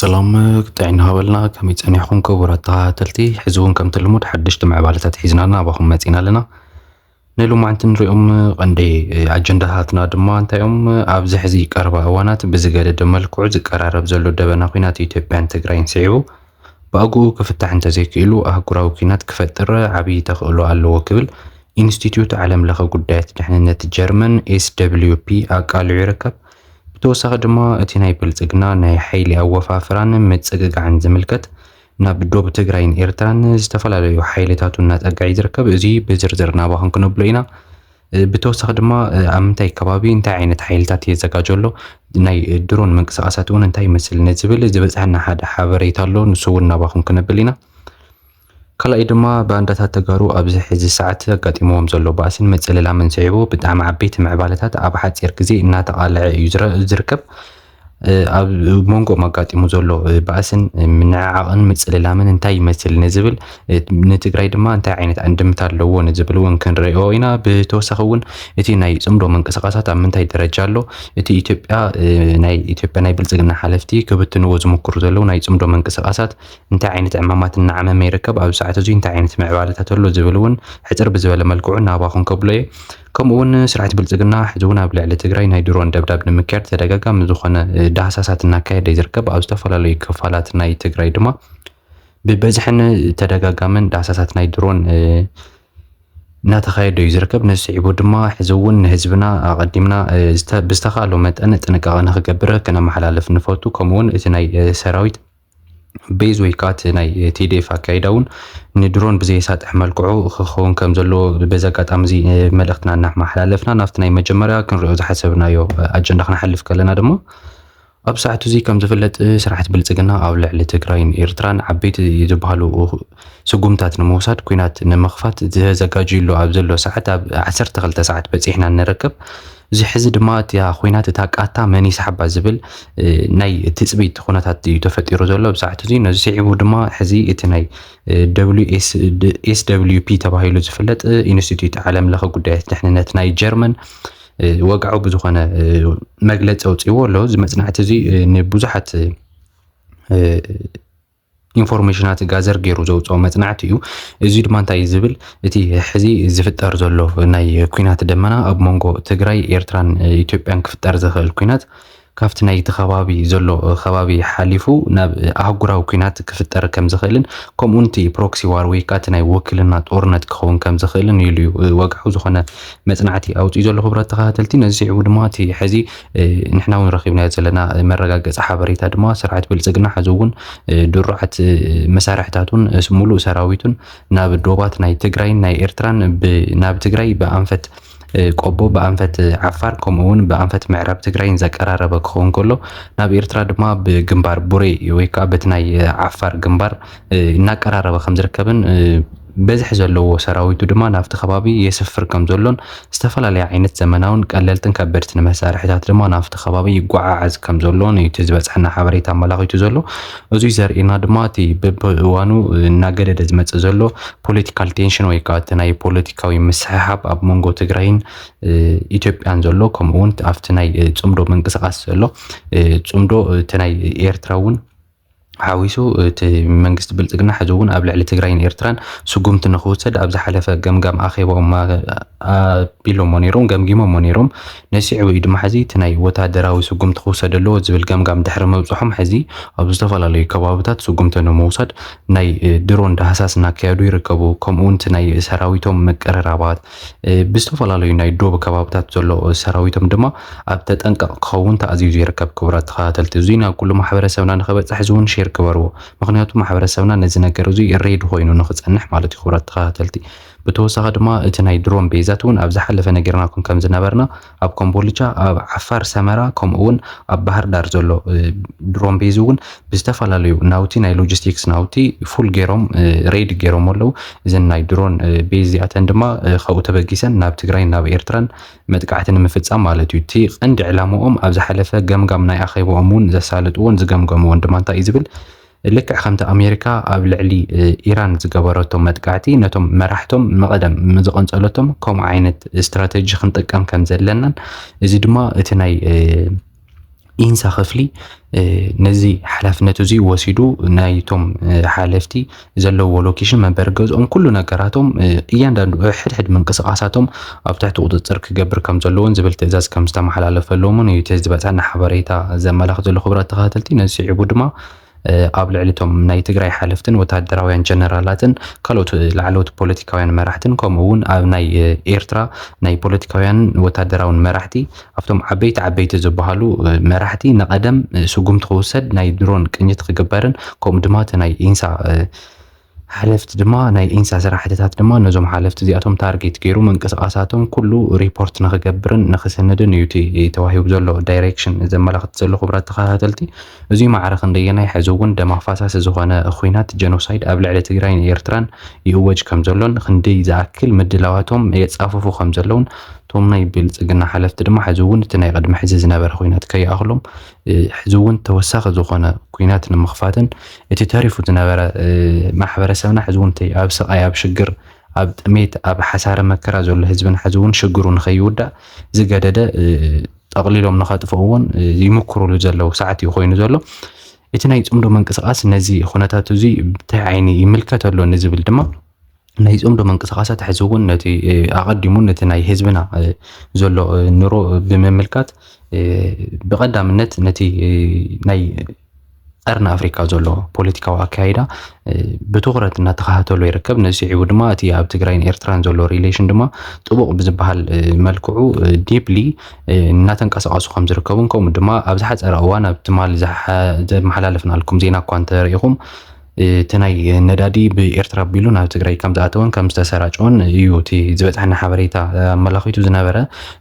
سلام قطعنا هبلنا كم يتصنعون كبرتها تلتي حزون كم تلمود حدش تمع بالتات حزنانا باهم متينا لنا نلو معنتن ريوم عندي أجندهاتنا دما أنت يوم أبز حزي كربا أوانات بزجاجة دمل كوعز قرار بزلو دبنا قينات يتبان تجرين سعيو بأجو كفتح أنت زي كيلو أهكراو كينات كفتر عبي تقولو على وكبل إنستيتوت عالم لغة قدات نحن نت جرمن SWP أقال يركب بتوسخ دما أتي ناي بلتقنا ناي حيلي أو وفافران متسقق عن زملكت نابدو بتقرين إيرتران استفلا حيلي تاتو نات أقعي يركب إزي بزرزر ناباهم كنو بلينا بتوسخ دما أمتاي كبابي انتا عينت حيلتات يزقاجولو ناي درون منقسقاساتون انتاي مثل نزبل زبز عنا حدا حابريتالو نسوون ناباهم كنو بلينا كلا إدما باندات تجارو أبز حز ساعات قديمهم زلوا باسن مثل لامن سعيبو بدعم عبيت مع بالتات أبحث يركزي إنها تقالع يزركب أب مونغو مقاتي مزولو باسن من عقن مثل لامن انتاي مثل نزبل نتقراي دما انتاي عينت عندم تالو نزبل وين رأيوينا بتوسخون اتي ناي صمدو منقسقاسات من تاي درجالو اتي إثيوبيا ناي بلزقنا حلفتي كبتنو زمكرو زلو ناي صمدو منقسقاسات انتاي عينت عمامات النعمة ميركب أو ساعات زي انتاي عينت معبالتات اللو زبلون حجر بزبل ملكوعن ناباخون كبلي كمون سرعة بلزقنا حزونا بلع لتقراي ناي درون دبداب نمكير تدقاقا مزوخنا دهساساتنا كايدا يزركب أو استفلالي كفالات ناي تقراي دما ببزحن تدقاقا من دهساسات ناي درون ناتخايدو يزركب نسعيبو دما حزوون هزبنا قدمنا بستخالو متأن تنقاقا نخقبره كنا محلالف نفوتو كمون اتناي سراويت بيز ويكات ناي TDF كايداون ندرون بزي ساتح ملكعو خون كم زلو بزاقات أمزي ملختنا نحن حلالفنا نافتنا مجمرة كنرؤو زحسبنا يو أجن دخنا حلف كلنا دمو أبساعتو زي كم زفلت سرحة بلتقنا أو لعلة تقراين إيرتران عبيت يدبهالو سقومتات نموسات كوينات نمخفات زاقاجيلو أبزلو ساعات عسر تغلت ساعات بزيحنا نركب زي حز دمات يا خوينات تاقاتا مني سحبا زبل ناي تثبيت خوناتات يتفتيرو زلو بساعتو زي نزيعيبو دما حزي اتناي SWP تباهيلو زفلت إنستيتوت عالم لغة قدات نحن ناي جرمن وقعوا بزخنا مجلس أو تيولو زي مثلا زي نبوزحت ኢንፎርሜሽናት ጋዘር ገይሩ ዘውጾ መጽናዕት እዩ እዚ ድማ እንታይ ዝብል እቲ ሕዚ ዝፍጠር ዘሎ ናይ ኩናት ደመና ኣብ መንጎ ትግራይ ኤርትራን ኢትዮጵያን ክፍጠር ዝኽእል ኩናት ካፍቲ ናይ ተኸባቢ ዘሎ ከባቢ ሓሊፉ ናብ ኣህጉራዊ ኩናት ክፍጠር ከም ዝኽእልን ከምኡንቲ ፕሮክሲ ዋር ወይ ካት ናይ ወኪልና ጦርነት ክኸውን ከም ዝኽእልን ኢሉ ወግሑ ዝኾነ መጽናዕቲ ኣውፅኡ ዘሎ ሕብረት ተኸታተልቲ ነዚዑ ድማ እቲ ሕዚ ንሕና እውን ረኺብና ዘለና መረጋገፂ ሓበሬታ ድማ ስርዓት ብልጽግና ሕዝውን ድሩዓት መሳርሕታቱን ሙሉእ ሰራዊቱን ናብ ዶባት ናይ ትግራይን ናይ ኤርትራን ናብ ትግራይ ብኣንፈት ቆቦ በአንፈት ዓፋር ከምኡውን በአንፈት ምዕራብ ትግራይን ዘቀራረበ ክኸውን ከሎ ናብ ኤርትራ ድማ ብግንባር ቡሬ ወይ ከዓ በትናይ ዓፋር ግንባር እናቀራረበ ከም ዝርከብን በዝሕ ዘለዎ ሰራዊቱ ድማ ናብቲ ከባቢ የስፍር ከም ዘሎን ዝተፈላለዩ ዓይነት ዘመናውን ቀለልትን ከበድትን መሳርሕታት ድማ ናብቲ ከባቢ ይጓዓዓዝ ከም ዘሎን እዩ ዝበፅሐና ሓበሬታ ኣመላኺቱ ዘሎ እዙይ ዘርኢና ድማ እቲ በብእዋኑ እናገደደ ዝመፅእ ዘሎ ፖለቲካል ቴንሽን ወይ ከዓ ናይ ፖለቲካዊ ምስሕሓብ ኣብ መንጎ ትግራይን ኢትዮጵያን ዘሎ ከምኡውን ኣብቲ ናይ ጽምዶ ምንቅስቓስ ዘሎ ጽምዶ እቲ ናይ ኤርትራ እውን حاويسو منجست بلتقنا حزون قبل على تجرين إيرتران سجوم تنخوصد أبز حلفة جم أخيبهم ما بيلو مونيروم جيمو مونيروم نسيع ويد محزي تناي وتعدراوي سجوم تخوصد اللود زبل جم دحر موضوعهم حزي أبز تفعل على كبابتات سجوم تنموصد ناي درون ده أساسنا كيادو يركبوا كمون تناي سراويتهم مكررابات بستفعل على ناي دوب كبابتات زلوا سراويتهم دما أبتت أنك خون تعزيز يركب كبرات خاتل تزينا كل ما حبر سونا نخبت حزون شير كبروا مخنياتو محبرسبنا نزي ነገሩ እዚ يريد ኮይኑ ንኽጸንሕ ማለት እዩ خبرات ተኸታተልቲ بتوسخ دما እቲ ናይ ድሮን ቤዛቱን ኣብ ዝሓለፈ ነገርናኩም ከም ዝነበርና ኣብ ኮምቦልቻ ኣብ ዓፋር ሰመራ ከምኡውን ኣብ ባህር ዳር ዘሎ ድሮን ቤዙን ብዝተፈላለዩ ናውቲ ናይ ሎጂስቲክስ ናውቲ ፉል ጌሮም ሬድ ጌሮም ኣለው እዘን ናይ ድሮን ቤዝ እዚኣተን ድማ ከኡ ተበጊሰን ናብ ትግራይ ናብ ኤርትራን መጥቃዕትን ምፍጻም ማለት እዩ እቲ ቀንዲ ዕላማኦም ኣብ ዝሓለፈ ገምጋም ናይ ኣኼቦምን ዘሳልጥዎን ዝገምገምዎን ድማ እንታይ ዝብል لك خمت أمريكا قبل علي إيران زجبرتهم متقعتي نتهم مرحتهم مقدم مزقنصلتهم كم عينة استراتيجي خنطق كم زلنا زيد ما اتناي ኢንሳ ክፍሊ ነዚ ሓላፍነት እዚ ወሲዱ ናይቶም ሓለፍቲ ዘለዎ ሎኬሽን መንበሪ ገዝኦም ኩሉ ነገራቶም እያንዳንዱ ሕድሕድ ምንቅስቃሳቶም ኣብ ትሕቲ ቁፅፅር ክገብር ከም ዘለዎን ዝብል ትእዛዝ ከም ዝተመሓላለፈሎምን እዩ ዝበፅሐና ሓበሬታ ዘመላክት ዘሎ ክቡራት ተኸታተልቲ። ነዚ ስዒቡ ድማ ኣብ ልዕሊቶም ናይ ትግራይ ሓለፍትን ወታደራውያን ጀነራላትን ካልኦት ላዕለዎት ፖለቲካውያን መራሕትን ከምኡውን ኣብ ናይ ኤርትራ ናይ ፖለቲካውያን ወታደራውን መራሕቲ ኣብቶም ዓበይቲ ዝበሃሉ መራሕቲ ንቀደም ስጉምቲ ክውሰድ ናይ ድሮን ቅኝት ክግበርን ከምኡ ድማ ናይ ኢንሳ ሓለፍቲ ድማ ናይ ኢንሳ ስራሕትታት ድማ ነዞም ሓለፍቲ እዚኣቶም ታርጌት ገይሩ ምንቅስቃሳቶም ኩሉ ሪፖርት ንክገብርን ንክስንድን እዩ ተዋሂቡ ዘሎ ዳይሬክሽን ዘመላክት ዘሎ ክቡራት ተኸታተልቲ። እዚ ማዕረኽ እንደየናይ ሕዚ እውን ደም ኣፋሳሲ ዝኾነ ኩናት ጀኖሳይድ ኣብ ልዕሊ ትግራይን ኤርትራን ይእወጅ ከም ዘሎን ክንደይ ዝኣክል ምድላዋቶም የፃፈፉ ከም ዘለውን ቶም ናይ ብልፅግና ሓለፍቲ ድማ ሕዚ እውን እቲ ናይ ቅድሚ ሕዚ ዝነበረ ኩናት ከይኣኽሎም ሕዚ እውን ተወሳኺ ዝኾነ ኩናት ንምኽፋትን እቲ ተሪፉ ዝነበረ ማሕበረሰብና ሕዚ እውን ኣብ ስቃይ ኣብ ሽግር ኣብ ጥሜት ኣብ ሓሳረ መከራ ዘሎ ህዝብን ሕዚ እውን ሽግሩ ንኸይውዳእ ዝገደደ ጠቕሊሎም ንኸጥፍእዎን ይምክሩሉ ዘለው ሰዓት እዩ ኮይኑ ዘሎ። እቲ ናይ ፅምዶ ምንቅስቃስ ነዚ ኩነታት እዚ ብታይ ዓይኒ ይምልከተሎ ንዝብል ድማ ናይ ፅምዶ ምንቅስቃሳት ሕዚ እውን ነቲ ኣቐዲሙ ነቲ ናይ ህዝብና ዘሎ ኑሮ ብምምልካት ብቐዳምነት ነቲ ናይ ቀርኒ ኣፍሪካ ዘሎ ፖለቲካዊ ኣካይዳ ብትኩረት እናተኸታተሎ ይርከብ። ነዚ ስዒቡ ድማ እቲ ኣብ ትግራይን ኤርትራን ዘሎ ሪሌሽን ድማ ጥቡቕ ብዝበሃል መልክዑ ዲፕሊ እናተንቀሳቐሱ ከም ዝርከቡን ከምኡ ድማ ኣብ ዝሓፀረ እዋን ኣብ ትማል ዘመሓላለፍናልኩም ዜና እኳ እንተሪኢኹም እቲ ናይ ነዳዲ ብኤርትራ ኣቢሉ ናብ ትግራይ ከም ዝኣተወን ከም ዝተሰራጨወን እዩ እቲ ዝበፅሐና ሓበሬታ ኣመላኺቱ ዝነበረ።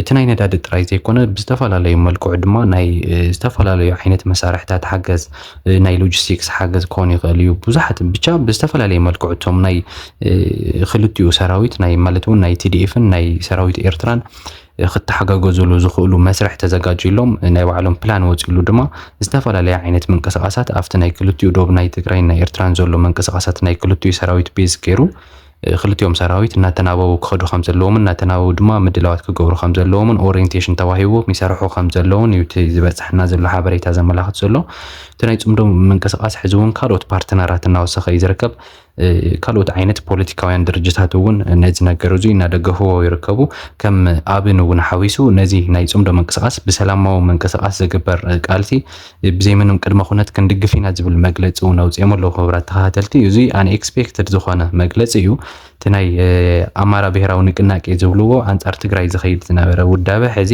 እቲ ናይ ነዳዲ ጥራይ ዘይኮነ ብዝተፈላለዩ መልክዑ ድማ ናይ ዝተፈላለዩ ዓይነት መሳርሕታት ሓገዝ ናይ ሎጂስቲክስ ሓገዝ ክኾን ይኽእል እዩ። ብዙሓት ብቻ ብዝተፈላለዩ መልክዑ እቶም ናይ ክልቲኡ ሰራዊት ናይ ማለት እውን ናይ ቲዲኤፍን ናይ ሰራዊት ኤርትራን ክትሓጋገዝሉ ዝኽእሉ መስርሕ ተዘጋጅሎም ናይ ባዕሎም ፕላን ወፂሉ ድማ ዝተፈላለዩ ዓይነት ምንቅስቃሳት ኣብቲ ናይ ክልቲኡ ዶብ ናይ ትግራይን ናይ ኤርትራን ዘሎ ምንቅስቃሳት ናይ ክልቲኡ ሰራዊት ቤዝ ገይሩ ክልቲኦም ሰራዊት እናተናበቡ ክኸዱ ከም ዘለዎምን እናተናበቡ ድማ ምድላዋት ክገብሩ ከም ዘለዎምን ኦሪየንቴሽን ተዋሂቦም ይሰርሑ ከም ዘለውን እዩ ዝበፅሐና ዘሎ ሓበሬታ ዘመላክት ዘሎ። እቲ ናይ ፅምዶ ምንቅስቃስ ሕዚ እውን ካልኦት ፓርትነራት እናወሰኸ እዩ ዝርከብ። ካልኦት ዓይነት ፖለቲካውያን ድርጅታት እውን ነዚ ነገር እዚ እናደገፍዎ ይርከቡ። ከም ኣብን እውን ሓዊሱ ነዚ ናይ ፅምዶ ምንቅስቃስ ብሰላማዊ ምንቅስቃስ ዝግበር ቃልሲ ብዘይምንም ቅድመ ኩነት ክንድግፍ ኢና ዝብል መግለፂ እውን ኣውፅኦም ኣለዉ ክቡራት ተኸታተልቲ። እዚ አንኤክስፔክትድ ዝኾነ መግለፂ እዩ። እቲ ናይ ኣማራ ብሄራዊ ንቅናቄ ዝብልዎ ኣንጻር ትግራይ ዝኸይድ ዝነበረ ውዳበ ሕዚ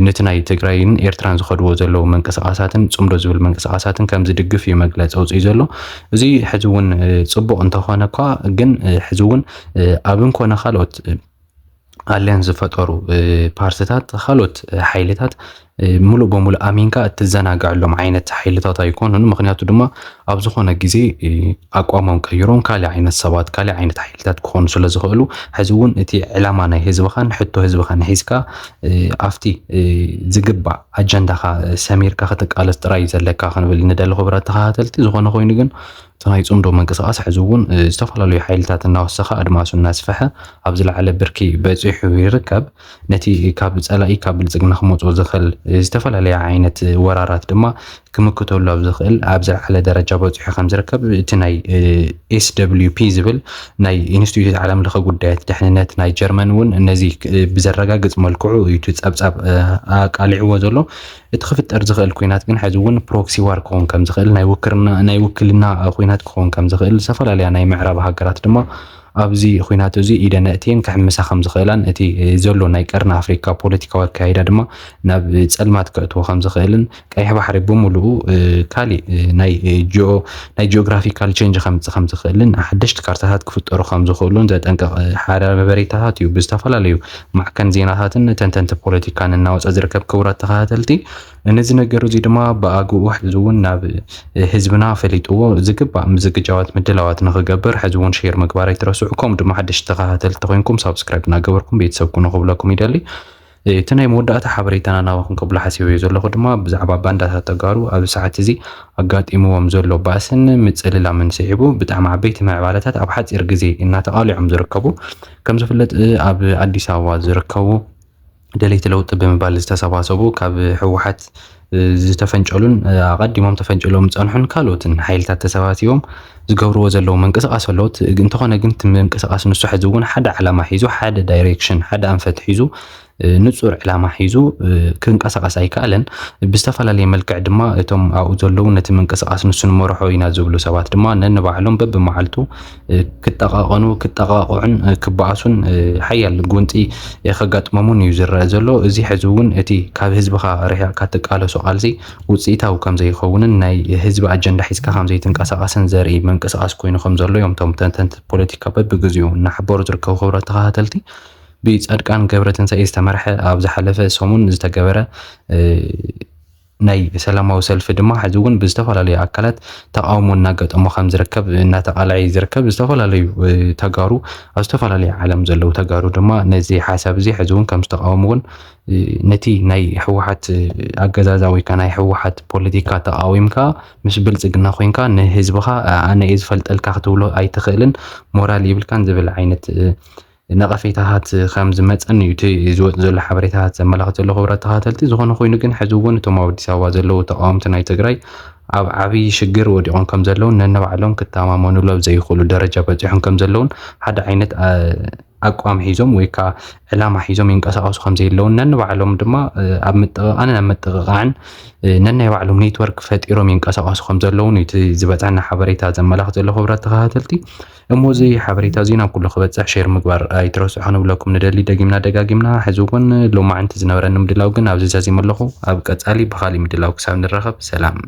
ነቲ ናይ ትግራይን ኤርትራን ዝኸድዎ ዘለዉ ምንቅስቃሳትን ፅምዶ ዝብል ምንቅስቃሳትን ከም ዝድግፍ እዩ መግለፂ ኣውፅኡ ዘሎ። እዚ ሕዚ እውን ፅቡቕ እንተኾነ እኳ ግን ሕዚ እውን ኣብን ኮነ ካልኦት ኣልያንስ ዝፈጠሩ ፓርቲታት ካልኦት ሓይልታት ሙሉእ በሙሉእ ኣሚንካ እትዘናግዐሎም ዓይነት ሓይልታት ኣይኮኑን። ምክንያቱ ድማ ኣብ ዝኾነ ግዜ ኣቋሞም ቀይሮም ካልእ ዓይነት ሰባት ካልእ ዓይነት ሓይልታት ክኾኑ ስለ ዝኽእሉ ሕዚ እውን እቲ ዕላማ ናይ ህዝብኻን ሕቶ ህዝብኻን ሒዝካ ኣብቲ ዝግባእ ኣጀንዳኻ ሰሚርካ ክትቃለስ ጥራይ ዘለካ ክንብል ንደሊ ክቡራት ተኸታተልቲ። ዝኾነ ኮይኑ ግን እቲ ናይ ፅምዶ ምንቅስቃስ ሕዚ እውን ዝተፈላለዩ ሓይልታት እናወሰኸ ኣድማሱ እናስፈሐ ኣብ ዝለዓለ ብርኪ በፂሑ ይርከብ። ነቲ ካብ ፀላኢ ካብ ብልፅግና ክመፅኦ ዝኽእል ዝተፈላለዩ ዓይነት ወራራት ድማ ክምክተሉ ኣብ ዝኽእል ኣብ ዝለዓለ ደረጃ በፂሑ ከም ዝርከብ እቲ ናይ SWP ዝብል ናይ ኢንስቲትዩት ዓለም ለኸ ጉዳያት ድሕንነት ናይ ጀርመን እውን ነዚ ብዘረጋግፅ መልክዑ እዩ ፀብፃብ ኣቃሊዕዎ ዘሎ። እቲ ክፍጠር ዝኽእል ኩናት ግን ሕዚ እውን ፕሮክሲ ዋር ክኾን ከም ዝኽእል ናይ ውክልና ኩናት ክኾን ከም ዝኽእል ዝተፈላለያ ናይ ምዕራብ ሃገራት ድማ ኣብዚ ኩናት እዚ ኢደን እተን ክሕምሳ ከም ዝኽእላን እቲ ዘሎ ናይ ቀርኒ ኣፍሪካ ፖለቲካዊ ኣካይዳ ድማ ናብ ፀልማት ከእትዎ ከም ዝኽእልን ቀይሕ ባሕሪ ብምሉኡ ካሊእ ናይ ጂኦግራፊካል ቼንጅ ከምፅእ ከም ዝኽእልን ሓደሽቲ ካርታታት ክፍጠሩ ከም ዝኽእሉን ዘጠንቅቕ ሓበሬታታት እዩ ብዝተፈላለዩ ማዕከን ዜናታትን ተንተንቲ ፖለቲካን እናወፀ ዝርከብ ክቡራት ተኸታተልቲ። ነዚ ነገር እዚ ድማ ብኣግኡ ሕዚ እውን ናብ ህዝብና ፈሊጥዎ ዝግባእ ምዝግጃዋት ምድላዋት ንክገብር ሕዚ እውን ሼር ምግባር ኣይትረስዑ። ከምኡ ድማ ሓደሽቲ ተኸታተልቲ ኮይንኩም ሳብስክራይብ እናገበርኩም ቤተሰብ ኩኑ ክብለኩም ይደሊ። እቲ ናይ መወዳእታ ሓበሬታና ናባኹም ከብሎ ሓሲበ እዩ ዘለኹ ድማ ብዛዕባ ባንዳታት ተጋሩ ኣብ ሰዓት እዚ ኣጋጢምዎም ዘሎ ባእስን ምፅልላምን ስዒቡ ብጣዕሚ ዓበይቲ ምዕባለታት ኣብ ሓፂር ግዜ እናተቃሊዖም ዝርከቡ ከም ዝፍለጥ ኣብ ኣዲስ ኣበባ ዝርከቡ ደለይቲ ለውጥ ብምባል ዝተሰባሰቡ ካብ ሕወሓት ዝተፈንጨሉን ኣቐዲሞም ተፈንጨሎም ፀንሑን ካልኦትን ሓይልታት ተሰባሲቦም ዝገብርዎ ዘለዉ ምንቅስቃስ ኣለዎት እንተኾነ ግን እቲ ምንቅስቃስ ንሱ ሕዚ እውን ሓደ ዓላማ ሒዙ ሓደ ዳይሬክሽን ሓደ ኣንፈት ሒዙ ንጹር ዕላማ ሒዙ ክንቀሳቀስ ኣይከኣለን ብዝተፈላለየ መልክዕ ድማ እቶም ኣብኡ ዘለዉ ነቲ ምንቅስቃስ ንሱ ንመርሖ ኢና ዝብሉ ሰባት ድማ ነንባዕሎም በብመዓልቱ ክጠቃቀኑ ክጠቃቅዑን ክበኣሱን ሓያል ጉንጢ ከጋጥሞምን እዩ ዝረአ ዘሎ እዚ ሕዚ እውን እቲ ካብ ህዝብኻ ርሒቕካ ትቃለሶ ቃልሲ ውፅኢታዊ ከም ዘይኸውንን ናይ ህዝቢ ኣጀንዳ ሒዝካ ከም ዘይትንቀሳቀስን ዘርኢ ምንቅስቃስ ኮይኑ ከም ዘሎ እዮም እቶም ተንተንቲ ፖለቲካ በቢግዚኡ እናሕበሩ ዝርከቡ ክብረት ተኸታተልቲ ብጻድቃን ገብረትንሳኤ ዝተመርሐ ኣብ ዝሓለፈ ሰሙን ዝተገበረ ናይ ሰላማዊ ሰልፊ ድማ ሕዚ እውን ብዝተፈላለዩ ኣካላት ተቃውሞ እናገጠሞ ከም ዝርከብ እናተቃልዐ ዝርከብ ዝተፈላለዩ ተጋሩ ኣብ ዝተፈላለዩ ዓለም ዘለዉ ተጋሩ ድማ ነዚ ሓሳብ እዚ ሕዚ እውን ከም ዝተቃወሙን ነቲ ናይ ሕወሓት ኣገዛዛ ወይ ከዓ ናይ ሕወሓት ፖለቲካ ተቃዊምካ ምስ ብልጽግና ኮይንካ ንህዝብኻ ኣነ እየ ዝፈልጠልካ ክትብሎ ኣይትኽእልን ሞራል ይብልካን ዝብል ዓይነት ነቐፌታታት ከም ዝመፀን እዩ እቲ ዝወፅ ዘሎ ሓበሬታታት ዘመላኽት ዘሎ ክብረት ተኸታተልቲ ዝኾነ ኮይኑ ግን ሕዚ እውን እቶም ኣብ ኣዲስ ኣበባ ዘለዉ ተቃወምቲ ናይ ትግራይ ኣብ ዓብዪ ሽግር ወዲቖም ከም ዘለውን ነንባዕሎም ክተማመኑሉ ኣብ ዘይኽእሉ ደረጃ በፂሖም ከም ዘለውን ሓደ ዓይነት ኣቋም ሒዞም ወይ ከዓ ዕላማ ሒዞም ይንቀሳቐሱ ከም ዘይለውን ነንባዕሎም ድማ ኣብ ምጥቕቓንን ኣብ ምጥቕቓዕን ነናይ ባዕሎም ኔትወርክ ፈጢሮም ይንቀሳቐሱ ከም ዘለውን እቲ ዝበፅሐና ሓበሬታ ዘመላኽት ዘሎ ክብረት ተኸታተልቲ እሞ እዚ ሓበሬታ እዚ ናብ ኩሉ ክበፅሕ ሼር ምግባር ኣይትረስዑ ክንብለኩም ንደሊ ደጊምና ደጋጊምና ሕዚ እውን ሎማዓንቲ ዝነበረኒ ምድላው ግን ኣብዚ ዛዚም ኣለኹ ኣብ ቀፃሊ ብኻሊእ ምድላው ክሳብ ንራኸብ ሰላም